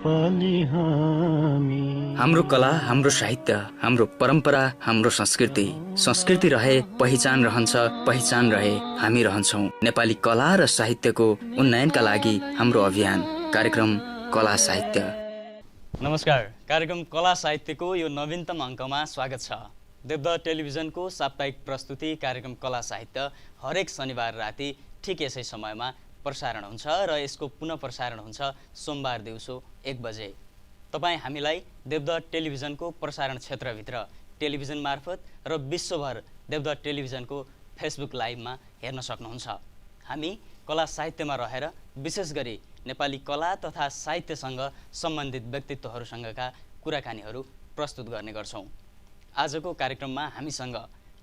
नेपाली हामी। हाम्रो कला, हाम्रो साहित्य, हाम्रो परम्परा, हाम्रो संस्कृति। संस्कृति रहे पहिचान रहन्छ, पहिचान रहे हामी रहन्छौँ। नेपाली कला र साहित्यको उन्नयनका लागि हाम्रो अभियान कार्यक्रम कला साहित्य। नमस्कार, कार्यक्रम कला साहित्यको यो नवीनतम अङ्कमा स्वागत छ। देवदह टेलिभिजनको साप्ताहिक प्रस्तुति कार्यक्रम कला साहित्य हरेक शनिबार राति ठिक यसै समयमा प्रसारण हुन्छ र यसको पुनः प्रसारण हुन्छ सोमबार दिउँसो 1 बजे। तपाईँ हामीलाई देवदह टेलिभिजनको प्रसारण क्षेत्रभित्र टेलिभिजन मार्फत र विश्वभर देवदह टेलिभिजनको फेसबुक लाइभमा हेर्न सक्नुहुन्छ। हामी कला साहित्यमा रहेर विशेष गरी नेपाली कला तथा साहित्यसँग सम्बन्धित व्यक्तित्वहरूसँगका कुराकानीहरू प्रस्तुत गर्ने गर्छौँ। आजको कार्यक्रममा हामीसँग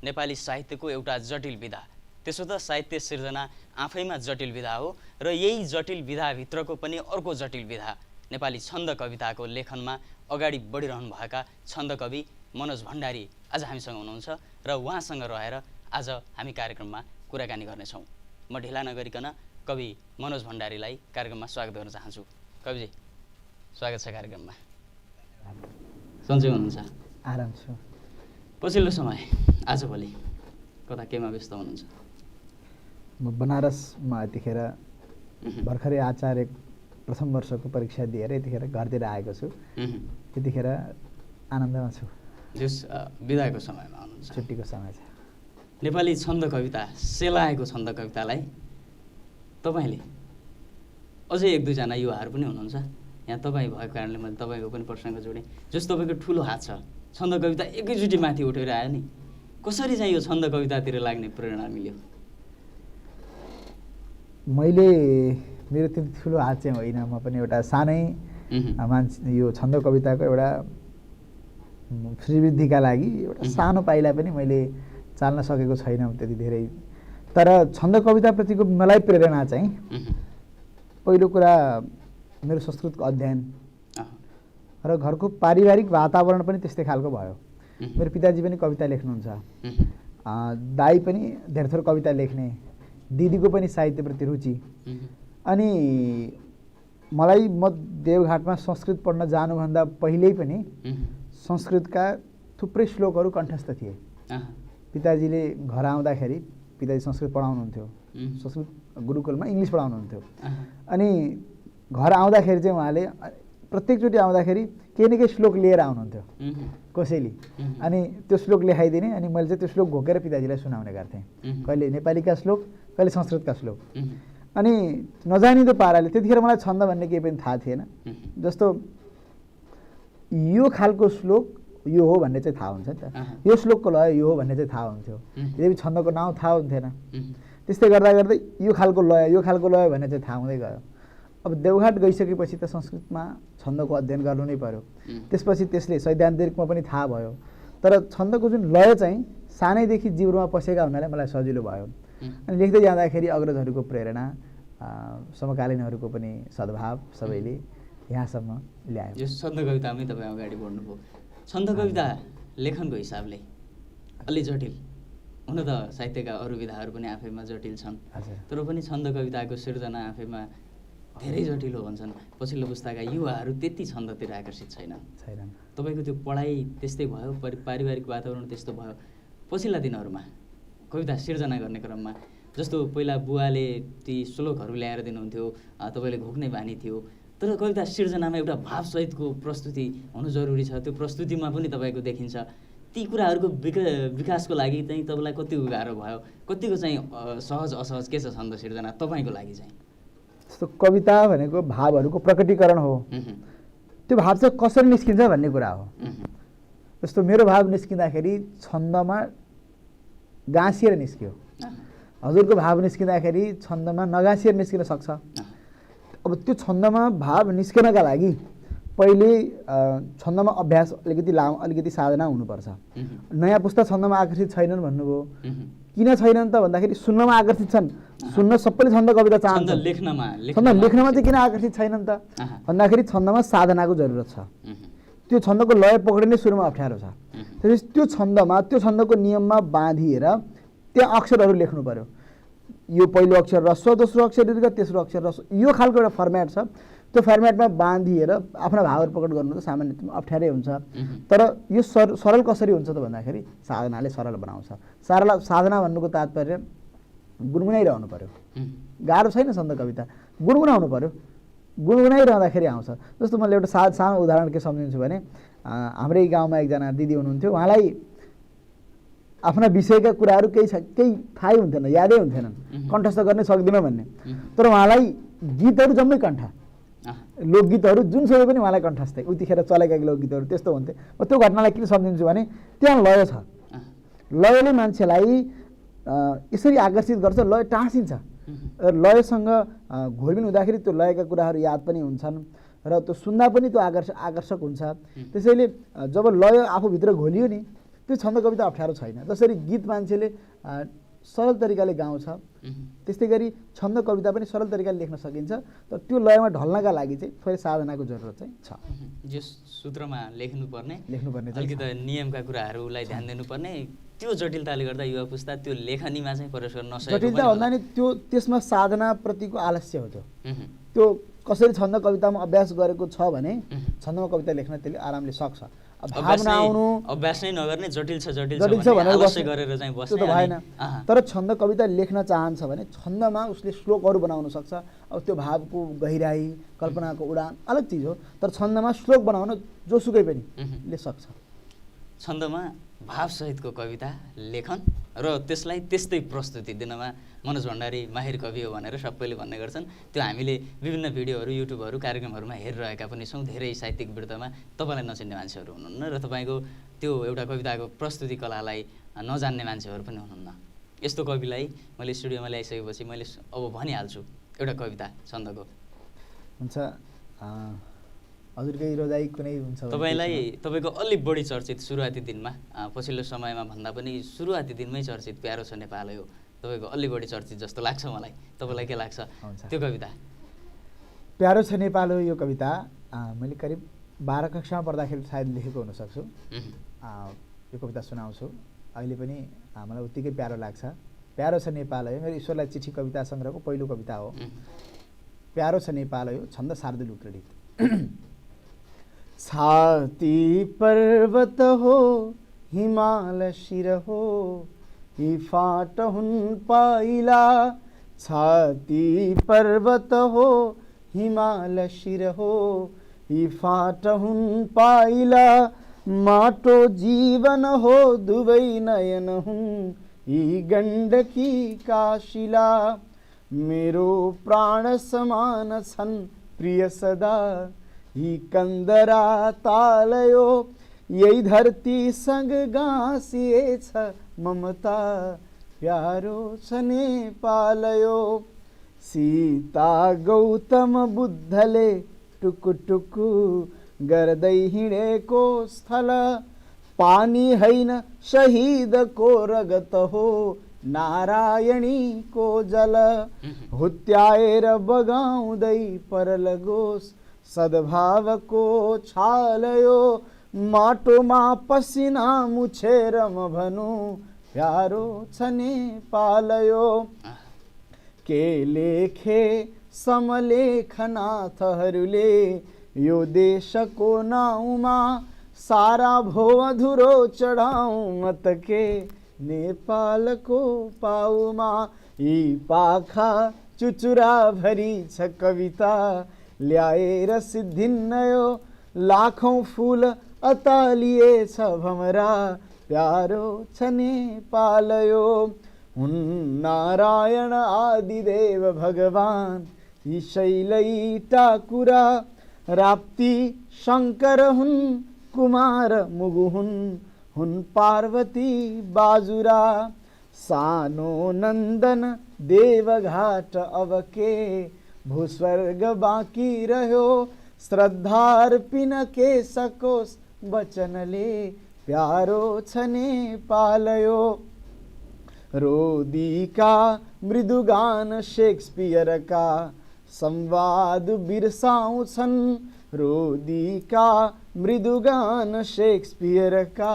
नेपाली साहित्यको एउटा जटिल विधा, त्यसो त साहित्य सिर्जना आफैमा जटिल विधा हो र यही जटिल विधाभित्रको पनि अर्को जटिल विधा नेपाली छन्द कविताको लेखनमा अगाडि बढिरहनुभएका छन्द कवि मनोज भण्डारी आज हामीसँग हुनुहुन्छ र उहाँसँग रहेर आज हामी कार्यक्रममा कुराकानी गर्नेछौँ। म ढिला नगरिकन कवि मनोज भण्डारीलाई कार्यक्रममा स्वागत गर्न चाहन्छु। कविजी, स्वागत छ कार्यक्रममा। सन्चै हुनुहुन्छ? आराम छु। पछिल्लो समय आजभोलि कता केमा व्यस्त हुनुहुन्छ? म बनारसमा यतिखेर भर्खरै आचार्य प्रथम वर्षको परीक्षा दिएर यतिखेर घरतिर आएको छु। यतिखेर आनन्दमा छु। जस बिदाको समयमा हुनुहुन्छ? छुट्टीको समय छ। नेपाली छन्द कविता, सेलाएको छन्द कवितालाई तपाईँले अझै 1-2 युवाहरू पनि हुनुहुन्छ, यहाँ तपाईँ भएको कारणले मैले तपाईँको पनि प्रसङ्ग जोडेँ। जस तपाईँको ठुलो हात छ, छन्द कविता एकैचोटि माथि उठेर आयो नि, कसरी चाहिँ यो छन्द कवितातिर लाग्ने प्रेरणा मिल्यो? मेरो त्यति ठुलो हात चाहिँ होइन, म पनि एउटा सानै मान्छे। यो छन्द कविताको एउटा श्रीवृद्धिका लागि एउटा सानो पाइला पनि मैले चाल्न सकेको छैन त्यति धेरै। तर छन्द कविताप्रतिको मलाई प्रेरणा चाहिँ पहिलो कुरा मेरो संस्कृतको अध्ययन र घरको पारिवारिक वातावरण पनि त्यस्तै खालको भयो। मेरो पिताजी पनि कविता लेख्नुहुन्छ, दाइ पनि धेरै थोर कविता लेख्ने, दिदीको पनि साहित्यप्रति रुचि। अनि म देवघाटमा संस्कृत पढ्न जानुभन्दा पहिल्यै पनि संस्कृतका थुप्रै श्लोकहरू कण्ठस्थ थिए। पिताजीले घर आउँदाखेरि, पिताजी संस्कृत पढाउनुहुन्थ्यो, संस्कृत गुरुकुलमा इङ्ग्लिस पढाउनुहुन्थ्यो। अनि घर आउँदाखेरि चाहिँ उहाँले प्रत्येकचोटि आउँदाखेरि केही न केही श्लोक लिएर आउनुहुन्थ्यो कसैले, अनि त्यो श्लोक लेखाइदिने। अनि मैले चाहिँ त्यो श्लोक घोकेर पिताजीलाई सुनाउने गर्थेँ, कहिले नेपालीका श्लोक, कहिले संस्कृतका श्लोक। अनि नजानिदो पाराले त्यतिखेर मलाई छन्द भन्ने केही पनि थाहा थिएन। जस्तो यो खालको श्लोक यो हो भन्ने चाहिँ थाहा हुन्छ नि त, यो श्लोकको लय यो हो भन्ने चाहिँ थाहा हुन्थ्यो, यद्यपि छन्दको नाउँ थाहा हुन्थेन। त्यस्तै गर्दा गर्दै यो खालको लय भन्ने चाहिँ थाहा हुँदै गयो। अब देवघाट गइसकेपछि त संस्कृतमा छन्दको अध्ययन गर्नु नै पर्यो। त्यसपछि त्यसले सैद्धान्तिकमा पनि थाहा भयो। तर छन्दको जुन लय चाहिँ सानैदेखि जिब्रोमा पसेका हुनाले मलाई सजिलो भयो। अनि लेख्दै जाँदाखेरि अग्रजहरूको प्रेरणा, समकालीनहरूको पनि सद्भाव सबैले यहाँसम्म ल्यायो। यो छन्द कवितामै तपाईँ अगाडि बढ्नुभयो। छन्द कविता लेखनको हिसाबले अलि जटिल हुन त साहित्यका अरू विधाहरू पनि आफैमा जटिल छन्, तर पनि छन्द कविताको सिर्जना आफैमा धेरै जटिल हो भन्छन्। पछिल्लो पुस्ताका युवाहरू त्यति छन्दतिर आकर्षित छैनन्। तपाईँको त्यो पढाइ त्यस्तै भयो, पारिवारिक वातावरण त्यस्तो भयो। पछिल्ला दिनहरूमा कविता सिर्जना गर्ने क्रममा जस्तो पहिला बुवाले ती श्लोकहरू ल्याएर दिनुहुन्थ्यो, तपाईँले घोक्ने बानी थियो, तर कविता सिर्जनामा एउटा भावसहितको प्रस्तुति हुनु जरुरी छ। त्यो प्रस्तुतिमा पनि तपाईँको देखिन्छ। ती कुराहरूको विकासको लागि चाहिँ तपाईँलाई कतिको गाह्रो भयो, कतिको चाहिँ सहज असहज के छ छन्द सिर्जना तपाईँको लागि चाहिँ? जस्तो कविता भनेको भावहरूको प्रकटीकरण हो। त्यो भाव चाहिँ कसरी निस्किन्छ भन्ने कुरा हो। जस्तो मेरो भाव निस्किँदाखेरि छन्दमा गाँसिएर निस्क्यो, हजुरको भाव निस्किँदाखेरि छन्दमा नगाँसिएर निस्किन सक्छ। अब त्यो छन्दमा भाव निस्कनका लागि पहिले छन्दमा अभ्यास अलिकति लामो, अलिकति साधना हुनुपर्छ। नयाँ पुस्ता छन्दमा आकर्षित छैनन् भन्नुभयो। किन छैनन् त भन्दाखेरि सुन्नमा आकर्षित छन्। सुन्न सबैले छन्द कविता चाहन्छन्, छन्द लेख्नमा चाहिँ किन आकर्षित छैनन् त भन्दाखेरि छन्दमा साधनाको जरुरत छ। त्यो छन्दको लय पक्रिने सुरुमा अप्ठ्यारो छ। त्यसपछि त्यो छन्दमा, त्यो छन्दको नियममा बाँधिएर त्यहाँ अक्षरहरू लेख्नु पर्यो। यो पहिलो अक्षर ह्रस्व, दोस्रो अक्षर दीर्घ, तेस्रो अक्षर ह्रस्व, यो खालको एउटा फर्मेट छ। त्यो फर्मेटमा बाँधिएर आफ्ना भावहरू प्रकट गर्नु त सामान्यतया अप्ठ्यारै हुन्छ। तर यो सरल कसरी हुन्छ त भन्दाखेरि साधनाले सरल बनाउँछ। साधना भन्नुको तात्पर्य गुनगुनाइरहनु पर्यो। गाह्रो छैन छन्द कविता, गुनगुनाउनु पर्यो। गुनगुनाइरहँदाखेरि आउँछ। जस्तो मैले एउटा सानो उदाहरण के सम्झिन्छु भने हाम्रै गाउँमा एकजना दिदी हुनुहुन्थ्यो। उहाँलाई आफ्ना विषयका कुराहरू केही थाहै हुन्थेन, यादै हुन्थेनन्, कण्ठस्थ गर्ने सक्दिनँ भन्ने। तर उहाँलाई गीतहरू जम्मै कण्ठ, लोकगीतहरू जुनसुकै पनि उहाँलाई कण्ठस्थै, उतिखेर चलेका लोकगीतहरू त्यस्तो हुन्थे। त्यो घटनालाई किन सम्झिन्छु भने त्यहाँ लय छ। लयले मान्छेलाई यसरी आकर्षित गर्छ, लय टाँसिन्छ। लयसँग घोलमिल हुँदाखेरि त्यो लयका कुराहरू याद पनि हुन्छन् र त्यो सुन्दा पनि त्यो आकर्षक हुन्छ। त्यसैले जब लय आफूभित्र घोलियो नि त्यो छन्द कविता अप्ठ्यारो छैन। जसरी गीत मान्छेले सरल तरिकाले गाउँछ त्यस्तै गरी छन्द कविता पनि सरल तरिकाले लेख्न सकिन्छ। तर त्यो लयमा ढल्नका लागि चाहिँ थोरै साधनाको जरुरत चाहिँ छ। जो सूत्रमा लेख्नुपर्ने अलिकति नियमका कुराहरूलाई ध्यान दिनुपर्ने, त्यो जटिलताले गर्दा युवा पुस्ता त्यो लेखनीमा चाहिँ प्रवेश गर्न नसकेको। जटिलता भन्दा नि त्यो त्यसमा साधनाप्रतिको आलस्य हो। त्यो कसरी छन्द कवितामा अभ्यास गरेको छ भने छन्दमा कविता लेख्न त्यसले आरामले सक्छ। भावना आउनु अभ्यास नै नगर्ने जटिल छ भनेर गरेर चाहिँ बस्ने त्यो त भएन। तर छन्द कविता लेख्न चाहन्छ भने छन्दमा उसले श्लोकहरू बनाउन सक्छ। अब त्यो भावको गहिराई, कल्पनाको उडान अलग चिज हो। तर छन्दमा श्लोक बनाउन जोसुकै पनि ले सक्छ। छन्दमा भावसहितको कविता लेखन र त्यसलाई त्यस्तै प्रस्तुति दिनमा मनोज भण्डारी माहिर कवि हो भनेर सबैले भन्ने गर्छन्। त्यो हामीले विभिन्न भिडियोहरू, युट्युबहरू, कार्यक्रमहरूमा हेरिरहेका पनि छौँ। धेरै साहित्यिक वृत्तमा तपाईँलाई नचिन्ने मान्छेहरू हुनुहुन्न र तपाईँको त्यो एउटा कविताको प्रस्तुति कलालाई नजान्ने मान्छेहरू पनि हुनुहुन्न। यस्तो कविलाई मैले स्टुडियोमा ल्याइसकेपछि मैले अब भनिहाल्छु एउटा कविता छन्दको। हुन्छ, हजुरकै रोजाइ कुनै हुन्छ तपाईँलाई तपाईँको अलिक बढी चर्चित सुरुवाती दिनमा, पछिल्लो समयमा भन्दा पनि सुरुवाती दिनमै चर्चित प्यारो छ नेपाल हो तपाईँको अलि बढी चर्चित जस्तो लाग्छ मलाई। तपाईँलाई के लाग्छ त्यो कविता? प्यारो छ नेपाल हो यो कविता मैले करिब 12 कक्षामा पढ्दाखेरि सायद लेखेको हुनसक्छु। यो कविता सुनाउँछु। अहिले पनि मलाई उत्तिकै प्यारो लाग्छ। प्यारो छ नेपाल हो मेरो ईश्वरलाई चिठी कविता सङ्ग्रहको पहिलो कविता हो। प्यारो छ नेपाल हो, छन्द शार्दुल उप्रेडित। छाती पर्वत हो हिमाल शिर हो यी फाट हुन् पाइला। छाती पर्वत हो हिमाल शिर हो यी फाट हुन् पाइला। माटो जीवन हो दुवै नयन हुन् यी गण्डकी काशिला। मेरो प्राण समान छन् प्रिय सदा यी कन्दरा तालयो। यही धरती सँग गाँसिएछ ममता प्यारो छ नेपालयो। सीता गौतम बुद्धले टुकुटुकु गर्दै हिँडेको स्थल। पानी हैन शहीदको रगत हो नारायणीको जल। हुत्याएर बगाउँदै परलगोस् सद्भावको छालयो। माटोमा पसिना मुछेर म भनु प्यारो छ नेपालयो। के लेखे समलेखनाथहरूले यो देशको नाउँमा। सारा भो अधुरो चढाउँ म त के नेपालको पाउमा। यी पाखा चुचुरा भरी छ कविता ल्याएर सिद्धिन्नयो। लाखौं फूल अतालिएछ भमरा प्यारो छ नेपालयो। हुन् नारायण आदिदेव भगवान यी शैलै टाकुरा। राप्ती शङ्कर हुन् कुमार मुगु हुन् पार्वती बाजुरा। सानो नन्दन देवघाट अब के भूस्वर्ग बाँकी रह्यो। श्रद्धार्पिन के सकोस् वचनले प्यारो छ नेपालयो। रोदीका मृदुगान शेक्सपियरका संवाद बिर्साउँछन्। रोदीका मृदुगान शेक्सपियरका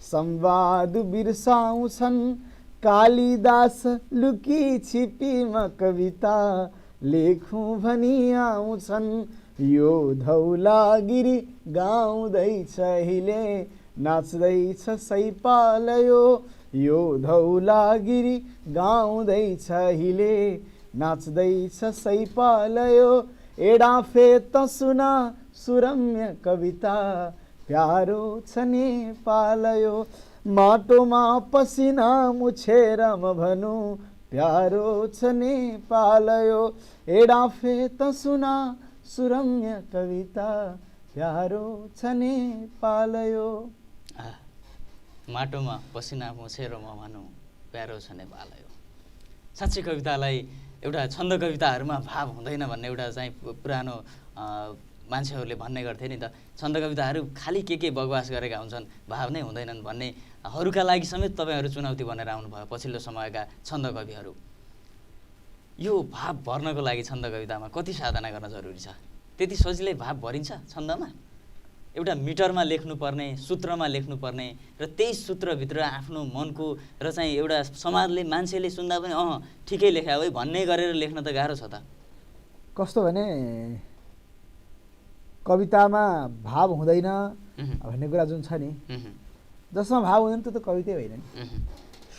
संवाद बिर्साउँछन्। कालिदास लुकी छिपी म कविता लेखौँ भनी आउँछन्। यो धौलागिरी गाउँदैछ हिले नाच्दैछ सैपालयो यो धौलागिरी गाउँदैछ हिले नाच्दैछ सैपालयो एडाफे त सुना सुरम्य कविता प्यारो छ नेपालयो माटोमा पसिना मुछेर म भनु प्यारो छ नेपालयो एडाफे त सुना सुरम्य कविता प्यारो छ नेपालयो। माटोमा पसिना मुछेर म भनौँ प्यारो छ नेपालयो। साँच्चै कवितालाई एउटा छन्द कविताहरूमा भाव हुँदैन भन्ने एउटा चाहिँ पुरानो मान्छेहरूले भन्ने गर्थे नि त। छन्द कविताहरू खालि के बकवास गरेका हुन्छन्, भाव नै हुँदैनन् भन्नेहरूका लागि समेत तपाईँहरू चुनौती बनेर आउनुभयो पछिल्लो समयका छन्द कविहरू। यो भाव भर्नको लागि छन्द कवितामा कति साधना गर्न जरुरी छ? त्यति सजिलै भाव भरिन्छ छन्दमा? एउटा मिटरमा लेख्नुपर्ने, सूत्रमा लेख्नुपर्ने र त्यही सूत्रभित्र आफ्नो मनको र चाहिँ एउटा समाजले मान्छेले सुन्दा पनि ठिकै लेख्या हो भन्ने गरेर लेख्न त गाह्रो छ त। कस्तो भने कवितामा भाव हुँदैन भन्ने कुरा जुन छ नि, जसमा भाव हुँदैन त्यो त कवितै होइन नि।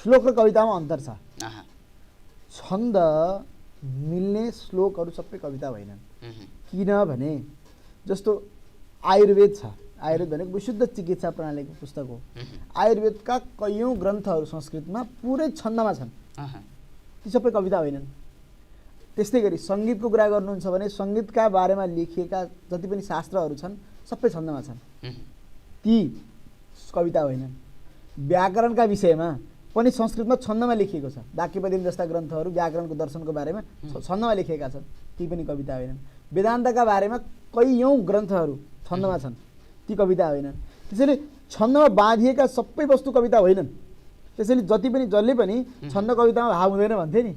श्लोक र कवितामा अन्तर छ। छन्द मिल्ने श्लोकहरू सबै कविता होइनन्। किनभने जस्तो आयुर्वेद छ, आयुर्वेद भनेको विशुद्ध चिकित्सा प्रणालीको पुस्तक हो। आयुर्वेदका कैयौँ ग्रन्थहरू संस्कृतमा पुरै छन्दमा छन्, ती सबै कविता होइनन्। त्यस्तै गरी सङ्गीतको कुरा गर्नुहुन्छ भने सङ्गीतका बारेमा लेखिएका जति पनि शास्त्रहरू छन् सबै छन्दमा छन्, ती कविता होइनन्। व्याकरणका विषयमा पनि संस्कृतमा छन्दमा लेखिएको छ। वाक्यपदिम जस्ता ग्रन्थहरू व्याकरणको दर्शनको बारेमा छन्दमा लेखिएका छन्, ती पनि कविता होइनन्। वेदान्तका बारेमा कैयौँ ग्रन्थहरू छन्दमा छन्, ती कविता होइनन्। त्यसैले छन्दमा बाँधिएका सबै वस्तु कविता होइनन्। त्यसैले जसले पनि छन्द कवितामा भाव हुँदैन भन्थे नि,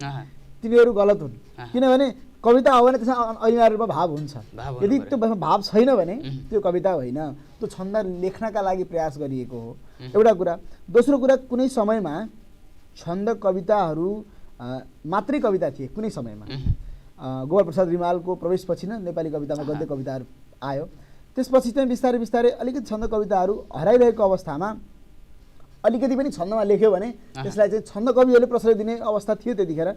तिनीहरू गलत हुन्। किनभने कविता हो भने त्यसमा अनिवार्य रूपमा भाव हुन्छ। यदि त्यो भाव छैन भने त्यो कविता होइन, त्यो छन्द लेख्नका लागि प्रयास गरिएको हो, एउटा कुरा। दोस्रो कुरा, कुनै समयमा छन्द कविताहरू मात्रै कविता थिए। कुनै समयमा गोपाल प्रसाद रिमालको प्रवेशपछि नै नेपाली कवितामा गद्य कविताहरू आयो। त्यसपछि चाहिँ बिस्तारै बिस्तारै अलिकति छन्द कविताहरू हराइरहेको अवस्थामा अलिकति पनि छन्दमा लेख्यो भने त्यसलाई चाहिँ छन्द कविहरूले प्रश्रय दिने अवस्था थियो त्यतिखेर।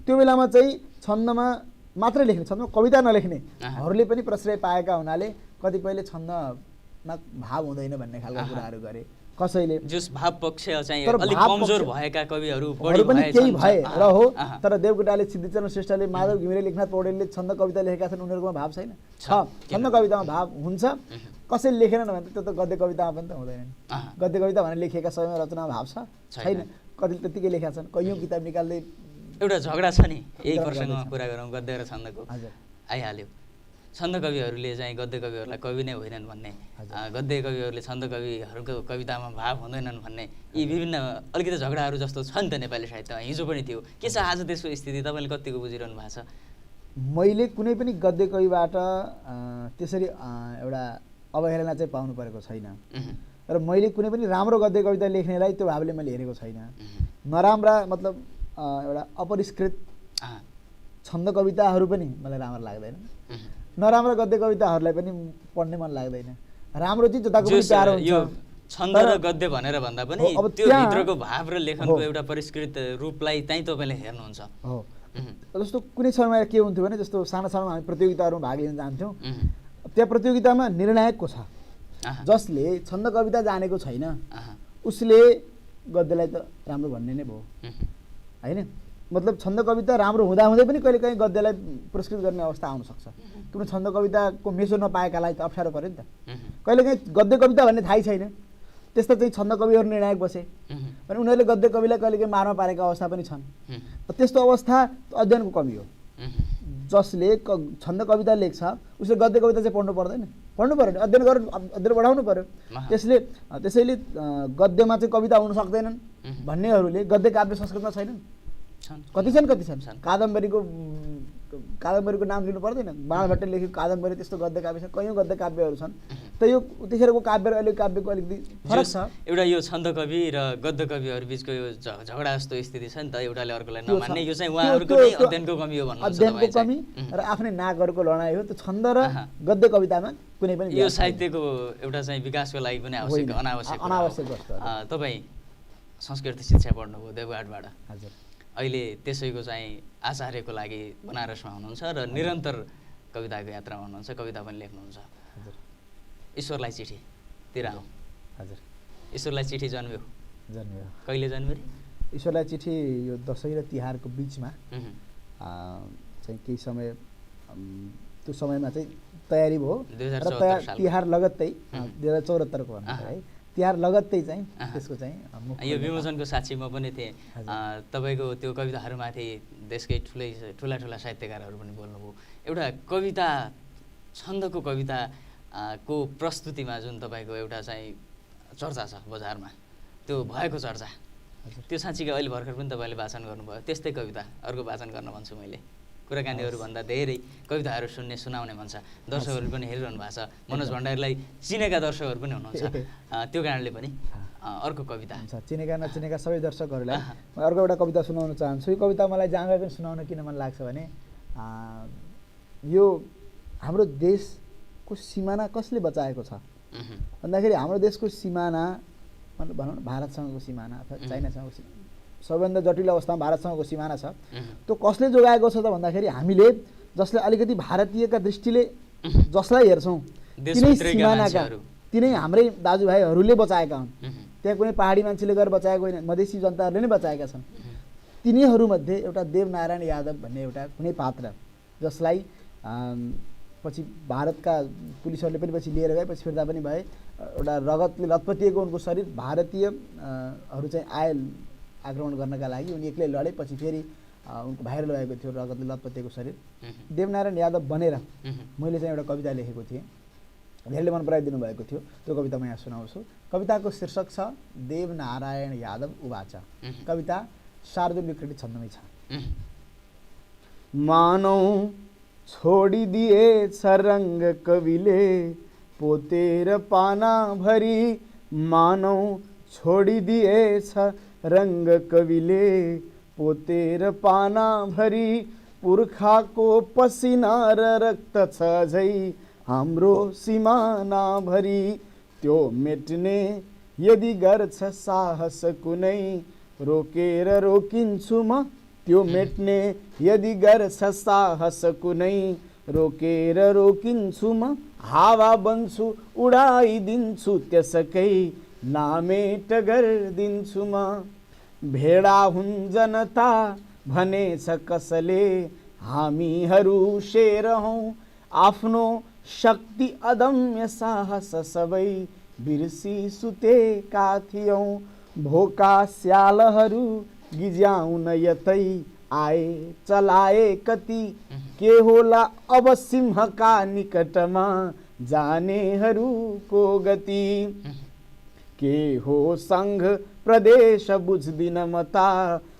त्यो बेलामा चाहिँ छन्दमा मात्रै लेख्ने, छन्दमा कविता नलेख्नेहरूले पनि प्रश्रय पाएका हुनाले कतिपयले छन्दमा भाव हुँदैन भन्ने खालको कुराहरू गरे। कसैले जस भाव पक्ष चाहिँ अलिक कमजोर भएका कविहरू पनि केही भए र हो। तर देवकोटाले, सिद्धिचरण श्रेष्ठले, माधव घिमिरे, लेखनाथ पौडेलले छन्द कविता लेखेका छन्, उनीहरूकोमा भाव छैन? छ, छन्द कवितामा भाव हुन्छ। कसैले लेखेन भने त्यो त गद्य कवितामा पनि त हुँदैन। गद्य कविता भनेर लेखिएका समयमा रचनामा भाव छ छैन? कतिले त्यत्तिकै लेखेका छन्, कैयौँ किताब निकाल्दै। एउटा झगडा छ नि, यही प्रसङ्गमा कुरा गरौँ। गद्य र छन्दको आइहाल्यो। छन्द कविहरूले चाहिँ गद्य कविहरूलाई कवि नै होइनन् भन्ने, गद्य कविहरूले छन्द कविहरूको कवितामा भाव हुँदैनन् भन्ने, यी विभिन्न अलिकति झगडाहरू जस्तो छ नि त नेपाली साहित्यमा। हिजो पनि थियो। के छ आज त्यसको स्थिति? तपाईँले कतिको बुझिरहनु भएको छ? मैले कुनै पनि गद्य कविबाट त्यसरी एउटा अवहेलना चाहिँ पाउनु परेको छैन। र मैले कुनै पनि राम्रो गद्य कविता लेख्नेलाई त्यो भावले मैले हेरेको छैन। नराम्रा मतलब एउटा अपरिष्कृत छन्द कविताहरू पनि मलाई राम्रो लाग्दैन। नराम्रो गद्य कविताहरूलाई पनि पढ्ने मन लाग्दैन। राम्रो चिज जताको पनि प्यारो हुन्छ। छन्द र गद्य भनेर भन्दा पनि त्यो भित्रको भाव र लेखनको एउटा परिष्कृत रूपलाई चाहिँ तपाईँले हेर्नुहुन्छ। हो, जस्तो कुनै समयमा के हुन्थ्यो भने जस्तो सानो सानो हामी प्रतियोगिताहरूमा भाग लिन जान्थ्यौँ। त्यहाँ प्रतियोगितामा निर्णायक को छ, जसले छन्द कविता जानेको छैन उसले गद्यलाई त राम्रो भन्ने नै भयो होइन। मतलब छन्द कविता राम्रो हुँदाहुँदै पनि कहिलेकाहीँ गद्यलाई पुरस्कृत गर्ने अवस्था आउन सक्छ। किन छन्द कविताको मेसो नपाएकालाई त अप्ठ्यारो पऱ्यो नि त। कहिलेकाहीँ गद्य कविता भन्ने थाहै छैन, त्यस्ता चाहिँ छन्द कविहरू निर्णायक बसे भने उनीहरूले गद्य कविलाई कहिलेकाहीँ मारमा पारेका अवस्था पनि छन्। त्यस्तो अवस्था अध्ययनको कमी हो। जसले छन्द कविता लेख्छ उसले गद्य कविता चाहिँ पढ्नु पर्दैन, पढ्नु पऱ्यो, अध्ययन गरेर अध्ययन बढाउनु पऱ्यो। त्यसैले गद्यमा चाहिँ कविता हुन सक्दैनन् भन्नेहरूले गद्य काव्य संस्कृतमा छैनन्। कति छन्। कादम्बरीको नाम लिनु पर्दैन। बाणभट्टले लेखेको कादम्बरी त्यस्तो गद्य काव्य छ, कैयौँ गद्य काव्यहरू छन्। त यो त्यतिखेरको काव्य र अहिले काव्यको अलिकति फरक छ। एउटा यो छन्द कवि र गद्य कविहरू बिचको यो झगडा जस्तो स्थिति छ नि त, एउटाले अर्कोलाई नमान्ने, यो चाहिँ उहाँहरूको नै अध्ययनको कमी हो भन्नुहुन्छ तपाईँ अध्ययनको कमी र आफ्नै नाकहरूको लडाइँ हो। त्यो छन्द र गद्य कवितामा कुनै पनि यो साहित्यको एउटा चाहिँ विकासको लागि पनि आवश्यक अनावश्यक वस्तु। तपाईँ संस्कृति शिक्षा पढ्नुभयो देवघाटबाट, हजुर। अहिले त्यसैको चाहिँ आचार्यको लागि बनारसमा हुनुहुन्छ र निरन्तर कविताको यात्रामा हुनुहुन्छ, कविता पनि लेख्नुहुन्छ। हजुर। ईश्वरलाई चिठीतिर आउँ। हजुर। ईश्वरलाई चिठी जन्म्यो कहिले जन्म्यो रे? ईश्वरलाई चिठी यो दसैँ र तिहारको बिचमा चाहिँ केही समय, त्यो समयमा चाहिँ तयारी भयो र तिहार लगत्तै 2074को भन्नु है, तिहार लगत्तै चाहिँ त्यसको चाहिँ यो विमोचनको साक्षी म पनि थिएँ। तपाईँको त्यो कविताहरूमाथि देशकै ठुला साहित्यकारहरू पनि बोल्नुभयो। एउटा कविता छन्दको कविता को प्रस्तुतिमा जुन तपाईँको एउटा चाहिँ चर्चा छ बजारमा, त्यो भएको चर्चा, त्यो साँच्चीकै अहिले भर्खर पनि तपाईँले वाचन गर्नुभयो, त्यस्तै कविता अर्को वाचन गर्न भन्छु मैले। कुराकानीहरूभन्दा धेरै कविताहरू सुनाउने मन छ, दर्शकहरू पनि हेरिरहनु भएको छ, मनोज भण्डारीलाई चिनेका दर्शकहरू पनि हुनुहुन्छ, त्यो कारणले पनि अर्को कविता चिनेका नचिनेका सबै दर्शकहरूलाई म अर्को एउटा कविता सुनाउन चाहन्छु। यो कविता मलाई जहाँबाट पनि सुनाउन किन मन लाग्छ भने यो हाम्रो देशको सिमाना कसले बचाएको छ भन्दाखेरि हाम्रो देशको सिमाना मतलब भनौँ न भारतसँगको सिमाना अथवा चाइनासँगको सबैभन्दा जटिल अवस्थामा भारतसँगको सिमाना छ। त्यो कसले जोगाएको छ त भन्दाखेरि हामीले जसले अलिकति भारतीयका दृष्टिले जसलाई हेर्छौँ तिनै सिमानाका तिनै हाम्रै दाजुभाइहरूले बचाएका हुन्। त्यहाँ कुनै पहाडी मान्छेले गएर बचाएको होइन, मधेसी जनताहरूले नै बचाएका छन्। तिनीहरूमध्ये एउटा देवनारायण यादव भन्ने एउटा कुनै पात्र जसलाई पछि भारतका पुलिसहरूले पनि पछि लिएर गए, पछि फिर्ता पनि भए। एउटा रगतले लतपतिएको उनको शरीर, भारतीयहरू चाहिँ आए आक्रमण गर्नका लागि, उनी एक्लै लडे, पछि फेरि उनको भाइले लगाएको थियो रगतले लतपतिएको शरीर। देवनारायण यादव बनेर मैले चाहिँ एउटा कविता लेखेको थिएँ, धेरैले मन पराइदिनु भएको थियो। त्यो कविता म यहाँ सुनाउँछु। कविताको शीर्षक छ देवनारायण यादव उवाच। कविता शार्दूल विकृति छन्दमै छ। मानौ छोडिदिएछ रङ्ग कविले पोतेर पाना भरी, मानौ छोडिदिएछ रङ्ग कविले पोतेर पाना भरी, पुर्खाको पसिना र रक्त छ झै हाम्रो सिमाना भरी, त्यो मेट्ने यदि गर्छ साहस कुनै रोकेर रोकिन्छु म, त्यो मेट्ने यदि गर्छ साहस कुनै रोकेर रोकिन्छु म, हावा बन्छु उडाइदिन्छु त्यसकै नामेट गरिदिन्छु म, भेडा हुन् जनता भनेछ कसले हामीहरू शेर हौँ, आफ्नो शक्ति अदम्य साहस सबै बिर्सी सुतेका थियौँ, भोका स्यालहरू गिज्याउन यतै आए चलाए कति, के होला अब सिंहका निकटमा जानेहरूको गति, के हो सङ्घ प्रदेश बुझ्दिन मता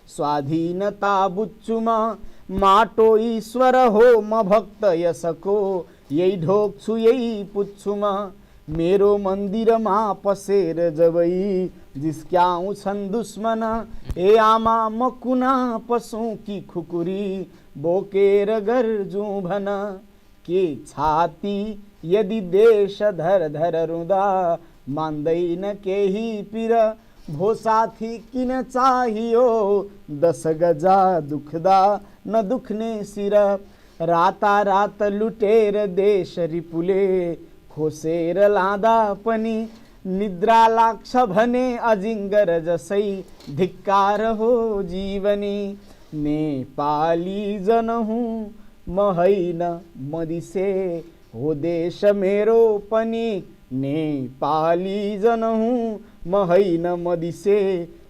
स्वाधीनता बुझ्छु म, माटो ईश्वर हो म भक्त यसको यही ढोक्छु यही पुज्छु म, मेरो मन्दिरमा पसेर जबै जिस्क्याउँछन् दुश्मन, ए आमा म कुना पसौँ कि खुकुरी बोकेर गर्जौँ भन, के छाती यदि देश धर धर रुँदा मान्दैन केही पिर, भो साथी किन चाहियो 10 गजा दुख्दा नदुख्ने सिर, रातारात लुटेर देश रिपुले खोसेर लाँदा पनि, निद्रा लाग्छ भने अजिङ्गर जसै धिक्कार हो जीवनी, नेपाली जन हुँ म होइन मदिसे हो देश मेरो पनि, नेपाली जन हुँ म होइन मदिसे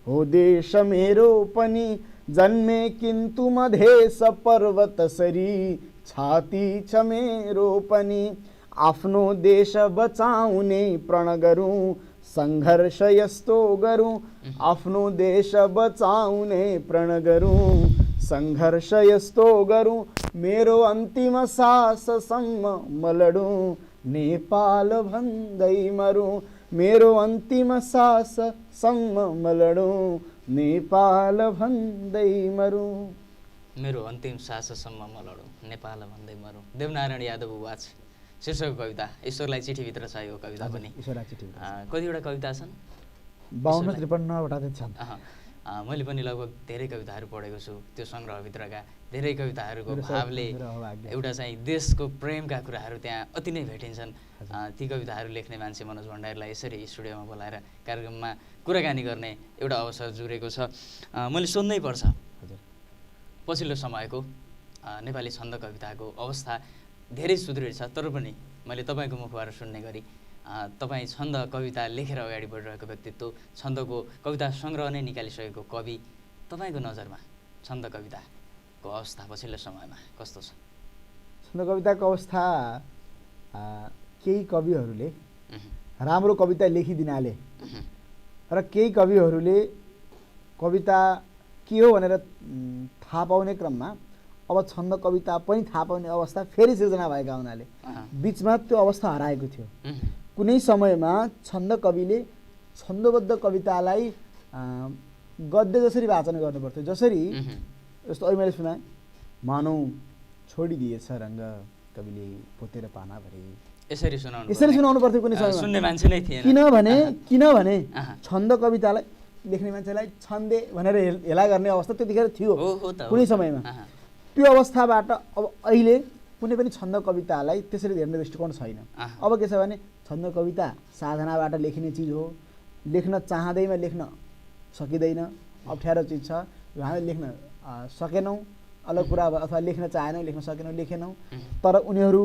हो देश मेरो पनि, जन्मे किन्तु मधेस पर्वतसरी छाती छ मेरो पनि, आफ्नो देश बचाउने प्रण गरौँ सङ्घर्ष यस्तो गरौँ, आफ्नो देश बचाउने प्रण गरौँ सङ्घर्ष यस्तो गरौँ, मेरो अन्तिम साससम्म म लडौँ नेपाल भन्दै मरौँ, मेरो अन्तिम साससम्म लडौँ, नेपाल भन्दै मरौँ। मेरो अन्तिम साससम्म म लडौँ, नेपाल भन्दै मरौँ। देवनारायण यादव वाच शीर्षकको कविता। ईश्वरलाई चिठीभित्र छ यो कविता पनि। ईश्वरलाई चिठी कतिवटा कविता छन्? 52-53वटा चाहिँ छन्। मैले पनि लगभग धेरै कविताहरू पढेको छु। त्यो सङ्ग्रहभित्रका धेरै कविताहरूको भावले एउटा चाहिँ देशको प्रेमका कुराहरू त्यहाँ अति नै भेटिन्छन्। ती कविताहरू लेख्ने मान्छे मनोज भण्डारीलाई यसरी स्टुडियोमा बोलाएर कार्यक्रममा कुराकानी गर्ने एउटा अवसर जुरेको छ। मैले सोध्नै पर्छ, पछिल्लो समयको नेपाली छन्द कविताको अवस्था धेरै सुदृढ छ, तर पनि मैले तपाईँको मुखबाट सुन्ने गरी तपाईँ छन्द कविता लेखेर अगाडि बढिरहेको व्यक्तित्व, छन्दको कविता सङ्ग्रह नै निकालिसकेको कवि, तपाईँको नजरमा छन्द कविताको अवस्था पछिल्लो समयमा कस्तो छ? छन्द कविताको अवस्था केही कविहरूले राम्रो कविता लेखिदिनाले र केही कविहरूले कविता के हो भनेर थाहा पाउने क्रममा अब छन्द कविता पनि थाहा पाउने अवस्था फेरि सिर्जना भएका हुनाले बिचमा त्यो अवस्था हराएको थियो। कुनै समयमा छन्द कविले छन्दबद्ध कवितालाई गद्य जसरी वाचन गर्नुपर्थ्यो, जसरी जस्तो अहिले मैले सुनाएँ, मानौ छोडिदिएछ रङ्ग कविले पोतेर पानाभरि, यसरी सुनाउनु पर्थ्यो कुनै समयमा। सुन्ने मान्छे नै थिएन। किनभने छन्द कवितालाई लेख्ने मान्छेलाई छन्दे भनेर हेला गर्ने अवस्था त्यतिखेर थियो कुनै समयमा। त्यो अवस्थाबाट अब अहिले कुनै पनि छन्द कवितालाई त्यसरी हेर्ने दृष्टिकोण छैन। अब के छ भने छन्द कविता साधनाबाट लेखिने चिज हो, लेख्न चाहँदैमा लेख्न सकिँदैन, अप्ठ्यारो चिज छ, हामीले लेख्न सकेनौँ अलग कुरा, अथवा लेख्न चाहेनौँ, लेख्न सकेनौँ, लेखेनौँ, तर उनीहरू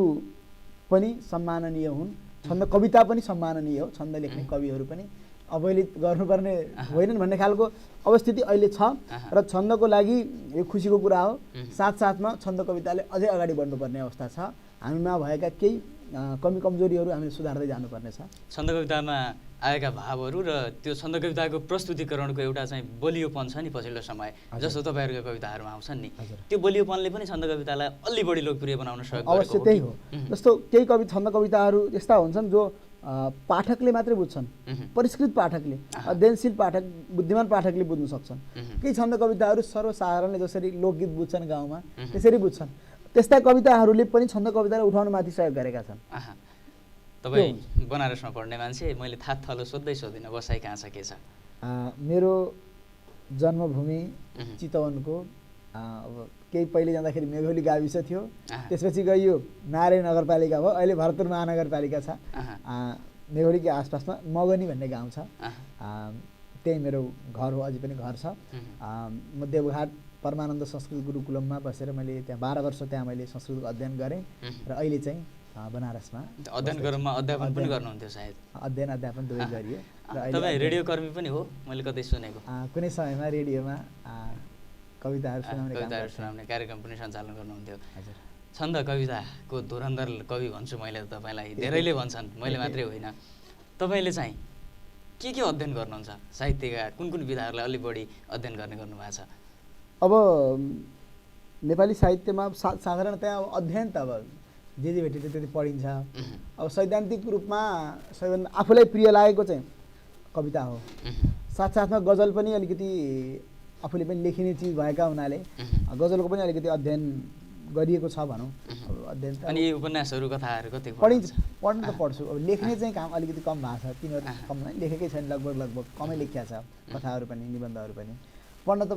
पनि सम्माननीय हुन्। छन्द कविता पनि सम्माननीय हो, छन्द लेख्ने कविहरू पनि अवहेलित गर्नुपर्ने होइनन् भन्ने खालको अवस्थिति अहिले छ र छन्दको लागि यो खुसीको कुरा हो। साथसाथमा छन्द कविताले अझै अगाडि बढ्नुपर्ने अवस्था छ। हामीमा भएका केही कमी कमजोरीहरू हामीले सुधार्दै जानुपर्ने छ। छन्द कवितामा आएका भावहरू र त्यो छन्द कविताको प्रस्तुतिकरणको एउटा चाहिँ बलियोपन छ नि पछिल्लो समय, जस्तो तपाईँहरूको कविताहरूमा आउँछन् नि, त्यो बलियोपनले पनि छन्द कवितालाई अलि बढी लोकप्रिय बनाउन सकेको अवश्य त्यही हो। जस्तो केही छन्द कविताहरू यस्ता हुन्छन् जो पाठकले मात्रै बुझ्छन्, परिष्कृत पाठकले, अध्ययनशील पाठक, बुद्धिमान पाठकले बुझ्न सक्छन्। केही छन्द कविताहरू सर्वसाधारणले जसरी लोकगीत बुझ्छन् गाउँमा त्यसरी बुझ्छन्। त्यस्ता कविताहरूले पनि छन्द कवितालाई उठाउनमाथि सहयोग गरेका छन्। तपाईँ बनारसमा पढ्ने मान्छे, मैले थाहा थलो सोधिनँ, बसाइ कहाँ छ, के छ? मेरो जन्मभूमि चितवनको अब केही पहिले जाँदाखेरि मेघौली गाविस थियो, त्यसपछि गइयो नारायण नगरपालिका भयो, अहिले भरतपुर महानगरपालिका छ। मेघौलीकै आसपासमा मगनी भन्ने गाउँ छ, त्यही मेरो घर हो, अझै पनि घर छ। म देवघाट परमानन्द संस्कृत गुरुकुलममा बसेर मैले त्यहाँ 12 वर्ष त्यहाँ मैले संस्कृतको अध्ययन गरेँ र अहिले चाहिँ बनारसमा अध्ययन गरौँमा अध्यापन पनि गर्नुहुन्थ्यो सायद? अध्यापन दुवै गरियो। तपाईँ रेडियो कर्मी पनि हो, मैले कतै सुनेको। कुनै समयमा रेडियोमा कविताहरू सुनाउने कार्यक्रम पनि सञ्चालन गर्नुहुन्थ्यो। छन्द कविताको धुरन्धर कवि भन्छु मैले तपाईँलाई, धेरैले भन्छन्, मैले मात्रै होइन। तपाईँले चाहिँ के अध्ययन गर्नुहुन्छ? साहित्यका कुन विधाहरूलाई अलि बढी अध्ययन गर्ने गर्नुभएको छ? अब नेपाली साहित्यमा साधारणतया अब अध्ययन त अब जे भेटिन्छ त्यति पढिन्छ। अब सैद्धान्तिक रूपमा सबैभन्दा आफूलाई प्रिय लागेको चाहिँ कविता हो। साथसाथमा गजल पनि अलिकति आफूले पनि लेखिने चिज भएका हुनाले गजलको पनि अलिकति अध्ययन गरिएको छ भनौँ। अध्ययन अनि उपन्यासहरू, कथाहरू कति पढ्न त पढ्छु। अब लेख्ने चाहिँ काम अलिकति कम भएको छ, तिनीहरू कम नै लेखेकै छैन, लगभग कमै लेखिया छ। कथाहरू पनि निबन्धहरू पनि पढ्न त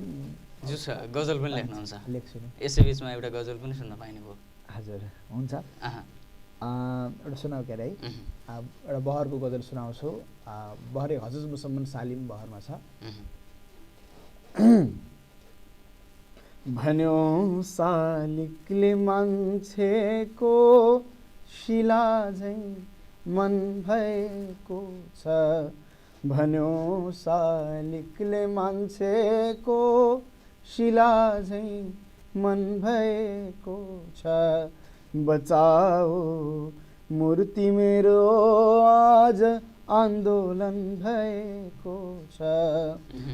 गजल पनि लेख्नुहुन्छ? लेख्छु नि। यसै बिचमा एउटा गजल पनि सुन्न पाइने भयो? हजुर हुन्छ, एउटा सुनाउ के अरे है, एउटा बहरको गजल सुनाउँछु। बहरे हजुज मुसम्मन सालिम बहरमा छ। भन्यो सालिकले मान्छेको शिला झैँ मन भएको छ, भन्यो सालिकले मान्छेको शिला झैँ मन भएको छ, बचाओ मूर्ति मेरो आज आन्दोलन भएको छ,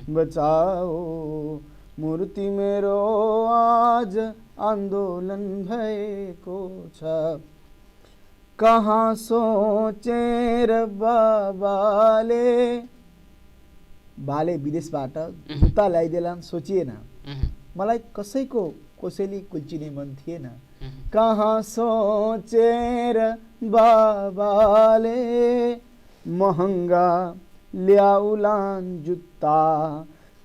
बचाओ मूर्ति मेरो आज आन्दोलन भएको छ, कहाँ सोचेर बाबाले बाले विदेशबाट जुत्ता ल्याइदेलान् सोचिएन, मलाई कसैको कोसेली कुल्चिने मन थिएन। कहाँ सोचेर बाबाले महँगा ल्याउलान् जुत्ता,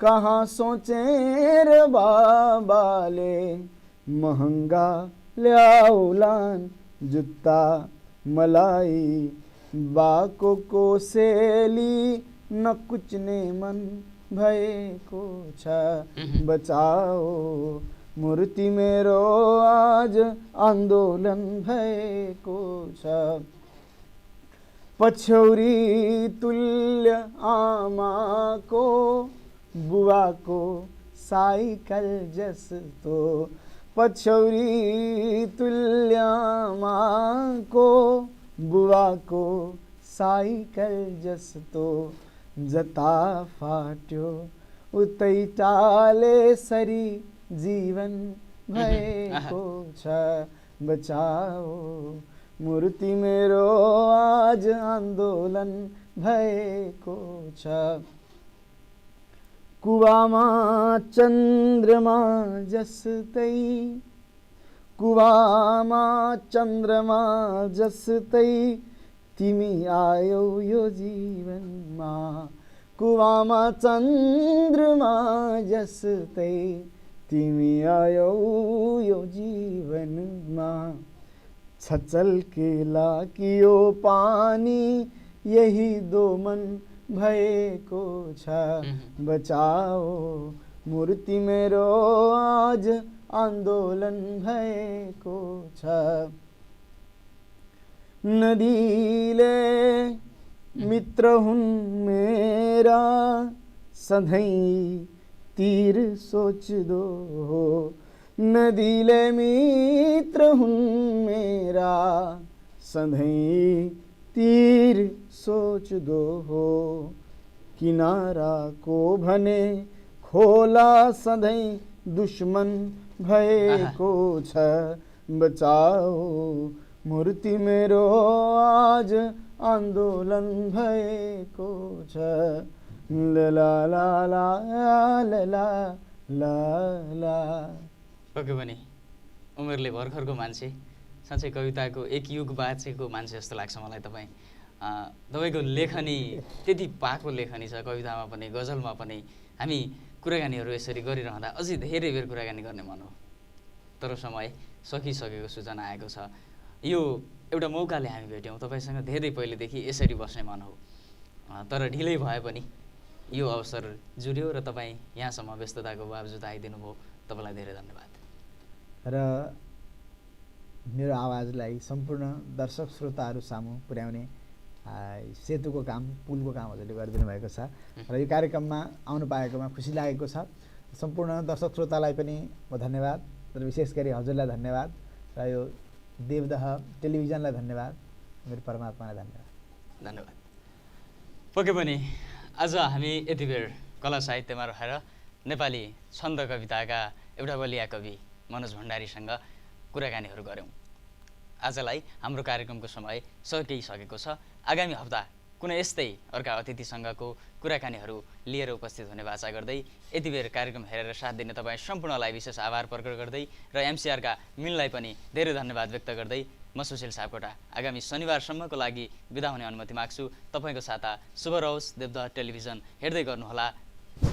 कहाँ सोचेर बाबाले महँगा ल्याउलान् जुत्ता। मलाई बाको कोसेली नकुच्ने मन भएको छ, बचाओ मूर्ति मेरो आज आन्दोलन भएको छ। पछौरी तुल्य आमाको बुवाको साइकल जस्तो, पछौरी तुल्य आमाको बुवाको साइकल जस्तो। जता फाट्यो उतै टाले सरी जीवन भएको छ, बचाओ मूर्ति मेरो आज आन्दोलन भएको छ। कुवामा चन्द्रमा जस्तै, कुवामा चन्द्रमा जस्तै तिमी आयौ यो जीवनमा। कुवामा चन्द्रमा जस्तै तिमी आयौ यो जीवनमा। छचल्केला कि यो पानी यही दो मन भएको छ, बचाओ मूर्ति मेरो आज आन्दोलन भएको छ। नदीले मित्र हुन् मेरा सधैँ तीर सोच्दो हो, नदीले मित्र हुन् मेरा सधैँ तीर सोच्दो हो। किनाराको भने खोला सधैँ दुश्मन भएको छ, बचाओ मूर्ति मेरो आज आन्दोलन भएको छ। ला ला ला ला ला ला ला। पक्कै पनि उमेरले भर्खरको मान्छे, साँच्चै कविताको एक युग बाँचेको मान्छे जस्तो लाग्छ मलाई तपाईँ। तपाईँको लेखनी त्यति पाको लेखनी छ, कवितामा पनि गजलमा पनि। हामी कुराकानीहरू यसरी गरिरहँदा अझै धेरै बेर कुराकानी गर्ने मन हो, तर समय सकिसकेको सूचना आएको छ। यो एउटा मौकाले हामी भेट्यौँ, तपाईँसँग धेरै पहिलेदेखि यसरी बस्ने मन हो, तर ढिलै भए पनि यो अवसर जुर्यो र तपाईँ यहाँसम्म व्यस्तताको बावजुद आइदिनु भयो। तपाईँलाई धेरै धन्यवाद। र मेरो आवाजलाई सम्पूर्ण दर्शक श्रोताहरू सामु पुर्याउने सेतुको काम, पुलको काम हजुरले गरिदिनु भएको छ र यो कार्यक्रममा आउनु पाएकोमा खुसी लागेको छ। सम्पूर्ण दर्शक श्रोतालाई पनि म धन्यवाद, र विशेष गरी हजुरलाई धन्यवाद, र यो देवदह टेलिभिजनलाई धन्यवाद, मेरो परमात्मालाई धन्यवाद। धन्यवाद। पक्कै पनि आज हामी यति बेर कला साहित्यमा रहेर नेपाली छन्द कविताका एउटा बलिया कवि मनोज भण्डारीसँग कुराकानीहरू गऱ्यौँ। आजलाई हाम्रो कार्यक्रमको समय सकिसकेको छ। आगामी हप्ता कुनै यस्तै अर्का अतिथिसँगको कुराकानीहरू लिएर उपस्थित हुने बाचा गर्दै यति बेर कार्यक्रम हेरेर साथ दिने तपाईँ सम्पूर्णलाई विशेष आभार प्रकट गर्दै र एमसिआरका मिललाई पनि धेरै धन्यवाद व्यक्त गर्दै म सुशील सापकोटा आगामी शनिबारसम्मको लागि बिदा हुने अनुमति माग्छु। तपाईँको साता शुभ रहोस्। देवदह टेलिभिजन हेर्दै गर्नुहोला।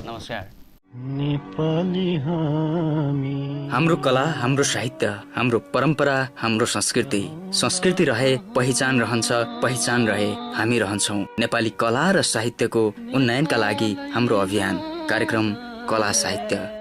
नमस्कार। नेपाली हामी, हाम्रो कला, हाम्रो साहित्य, हाम्रो परम्परा, हाम्रो संस्कृति रहे पहिचान रहन्छ, पहिचान रहे हामी रहन्छौँ। नेपाली कला र साहित्यको उन्नयनका लागि हाम्रो अभियान कार्यक्रम कला साहित्य।